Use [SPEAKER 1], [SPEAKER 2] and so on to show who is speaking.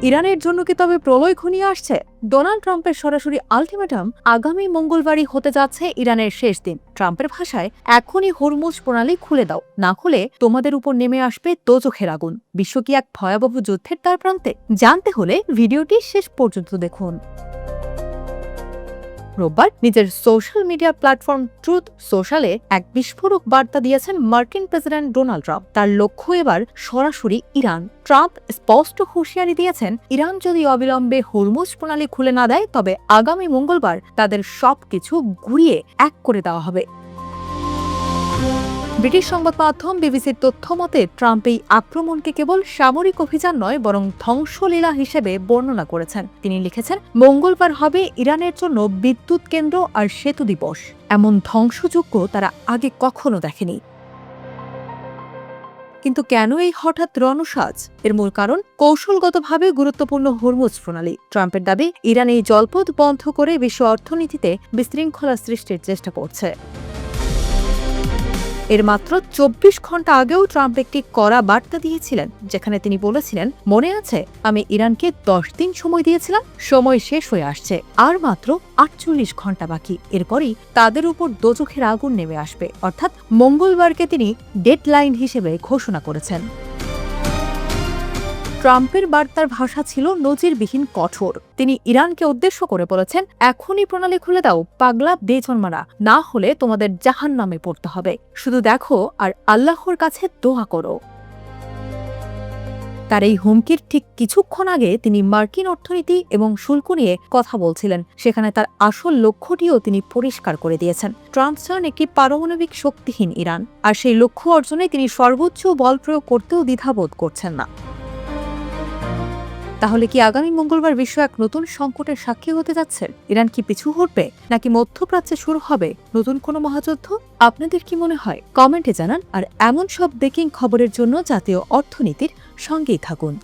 [SPEAKER 1] ইরানের জন্য কি তবে প্রলয় ঘনিয়ে আসছে? ডোনাল্ড ট্রাম্পের সরাসরি আলটিমেটাম, আগামী মঙ্গলবারই হতে যাচ্ছে ইরানের শেষ দিন। ট্রাম্পের ভাষায়, এখনই হরমুজ প্রণালী খুলে দাও, না খুলে তোমাদের উপর নেমে আসবে দোজখের আগুন। বিশ্ব কি এক ভয়াবহ যুদ্ধের দ্বার প্রান্তে? জানতে হলে ভিডিওটি শেষ পর্যন্ত দেখুন। রোববার নিজের সোশ্যাল মিডিয়া প্ল্যাটফর্ম ট্রুথ সোশ্যালে এক বিস্ফোরক বার্তা দিয়েছেন মার্কিন প্রেসিডেন্ট ডোনাল্ড ট্রাম্প। তার লক্ষ্য এবার সরাসরি ইরান। ট্রাম্প স্পষ্ট হুঁশিয়ারি দিয়েছেন, ইরান যদি অবিলম্বে হরমুজ প্রণালী খুলে না দেয়, তবে আগামী মঙ্গলবার তাদের সবকিছু গুঁড়িয়ে এক করে দেওয়া হবে। ব্রিটিশ সংবাদ মাধ্যম বিবিসির তথ্য মতে, ট্রাম্প এই আক্রমণকে কেবল সামরিক অভিযান নয়, বরং ধ্বংসলীলা হিসেবে বর্ণনা করেছেন। তিনি লিখেছেন, মঙ্গলবার হবে ইরানের জন্য বিদ্যুৎ কেন্দ্র আর সেতু দিবস। এমন ধ্বংসযজ্ঞ তারা আগে কখনো দেখেনি। কিন্তু কেন এই হঠাৎ রণসাজ? এর মূল কারণ কৌশলগতভাবে গুরুত্বপূর্ণ হরমুজ প্রণালী। ট্রাম্পের দাবি, ইরান এই জলপথ বন্ধ করে বিশ্ব অর্থনীতিতে বিশৃঙ্খলা সৃষ্টির চেষ্টা করছে। এর মাত্র ২৪ ঘন্টা আগেও ট্রাম্প একটি কড়া বার্তা দিয়েছিলেন, যেখানে তিনি বলেছিলেন, মনে আছে আমি ইরানকে ১০ দিন সময় দিয়েছিলাম, সময় শেষ হয়ে আসছে, আর মাত্র ৪৮ ঘন্টা বাকি, এরপরই তাদের উপর দোজখের আগুন নেমে আসবে। অর্থাৎ মঙ্গলবারকে তিনি ডেডলাইন হিসেবে ঘোষণা করেছেন। ট্রাম্পের বার্তার ভাষা ছিল নজিরবিহীন কঠোর। তিনি ইরানকে উদ্দেশ্য করে বলেছেন, এখনই প্রণালী খুলে দাও, পাগলা বেজন্মারা, না হলে তোমাদের জাহান্নামে পড়তে হবে। শুধু দেখো আর আল্লাহর কাছে দোয়া করো। তার এই হুমকির ঠিক কিছুক্ষণ আগে তিনি মার্কিন অর্থনীতি এবং শুল্ক নিয়ে কথা বলছিলেন। সেখানে তার আসল লক্ষ্যটিও তিনি পরিষ্কার করে দিয়েছেন। ট্রাম্প চান একটি পারমাণবিক শক্তিহীন ইরান, আর সেই লক্ষ্য অর্জনে তিনি সর্বোচ্চ বল প্রয়োগ করতেও দ্বিধাবোধ করছেন না। তাহলে কি আগামী মঙ্গলবার বিশ্ব এক নতুন সংকটের সাক্ষী হতে যাচ্ছে? ইরান কি পিছু হটবে, নাকি মধ্যপ্রাচ্যে শুরু হবে নতুন কোনো মহাযুদ্ধ? আপনাদের কি মনে হয় কমেন্টে জানান। আর এমন সব ব্রেকিং খবরের জন্য জাতীয় অর্থনীতির সঙ্গেই থাকুন।